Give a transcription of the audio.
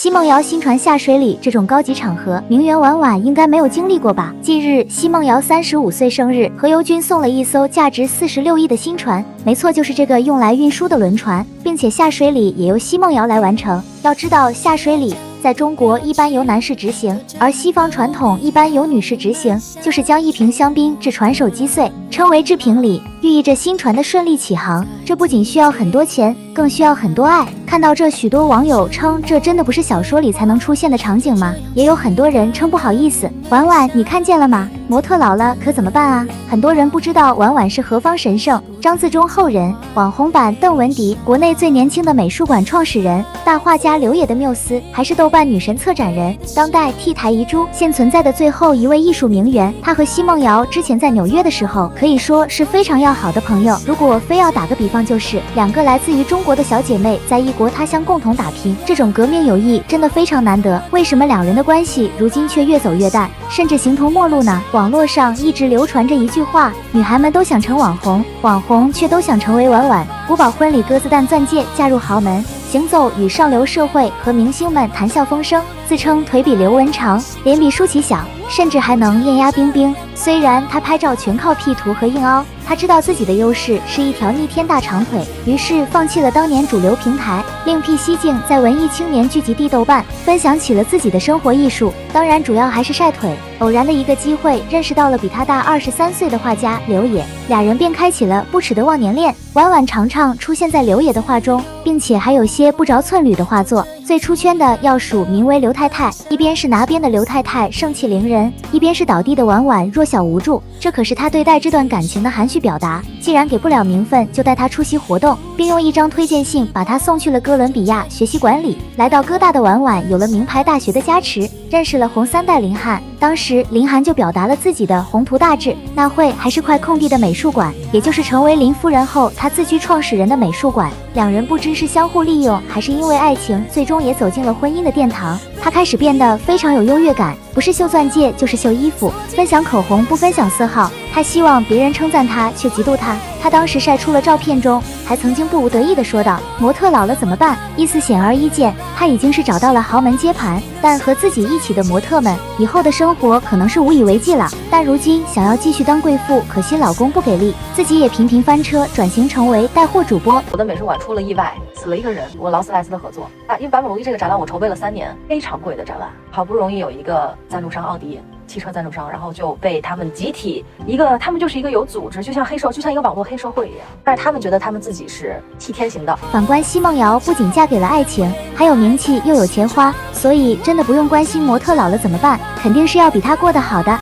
奚梦瑶新传下水里这种高级场合，名媛婉婉应该没有经历过吧？近日，奚梦瑶35岁生日，何猷君送了一艘价值46亿的新船，没错，就是这个用来运输的轮船，并且下水礼也由奚梦瑶来完成。要知道，下水礼在中国一般由男士执行，而西方传统一般由女士执行，就是将一瓶香槟至船首击碎，称为制瓶礼，寓意着新船的顺利起航。这不仅需要很多钱，更需要很多爱。看到这，许多网友称这真的不是小说里才能出现的场景吗？也有很多人称不好意思。婉婉，你看见了吗？模特老了可怎么办啊？很多人不知道婉婉是何方神圣，张自忠后人，网红版邓文迪，国内最年轻的美术馆创始人，大画家刘野的缪斯，还是豆瓣女神策展人，当代 T 台遗珠，现存在的最后一位艺术名媛。她和奚梦瑶之前在纽约的时候，可以说是非常要好的朋友。如果非要打个比方，就是两个来自于中国的小姐妹在异国他乡共同打拼，这种革命友谊真的非常难得。为什么两人的关系如今却越走越淡，甚至形同陌路呢？网络上一直流传着一句话，女孩们都想成网红，网红却都想成为婉婉。古堡婚礼鸽子蛋钻戒，嫁入豪门，行走与上流社会和明星们谈笑风生，自称腿比刘雯长，脸比舒淇小，甚至还能艳压冰冰。虽然她拍照全靠 P 图和硬凹，她知道自己的优势是一条逆天大长腿，于是放弃了当年主流平台，另辟蹊径，在文艺青年聚集地豆瓣分享起了自己的生活艺术，当然主要还是晒腿。偶然的一个机会，认识到了比他大23岁的画家刘野，俩人便开启了不耻的忘年恋。婉婉常常出现在刘野的画中，并且还有些不着寸缕的画作。最出圈的要数名为刘太太，一边是拿鞭的刘太太盛气凌人，一边是倒地的婉婉弱小无助，这可是他对待这段感情的含蓄表达。既然给不了名分，就带他出席活动，并用一张推荐信把他送去了哥伦比亚学习管理。来到哥大的婉婉有了名牌大学的加持，认识了红三代林翰，当时林翰就表达了自己的宏图大志，那会还是块空地的美术馆，也就是成为林夫人后他自居创始人的美术馆。两人不知是相互利用还是因为爱情，最终也走进了婚姻的殿堂。他开始变得非常有优越感，不是秀钻戒就是秀衣服，分享口红不分享色号。他希望别人称赞他，却嫉妒他。他当时晒出了照片中，还曾经不无得意地说道：“模特老了怎么办？”意思显而易见，他已经是找到了豪门接盘，但和自己一起的模特们以后的生活可能是无以为继了。但如今想要继续当贵妇，可惜老公不给力，自己也频频翻车，转型成为带货主播。我的美术馆出了意外，死了一个人。我劳斯莱斯的合作因为版本龙一这个展览我筹备了3年，非常贵的展览，好不容易有一个赞助商奥迪汽车赞助商，然后就被他们集体他们就是一个有组织，就像一个网络黑社会一样，但是他们觉得他们自己是替天行道。反观奚梦瑶，不仅嫁给了爱情，还有名气又有钱花，所以真的不用关心模特老了怎么办，肯定是要比她过得好的。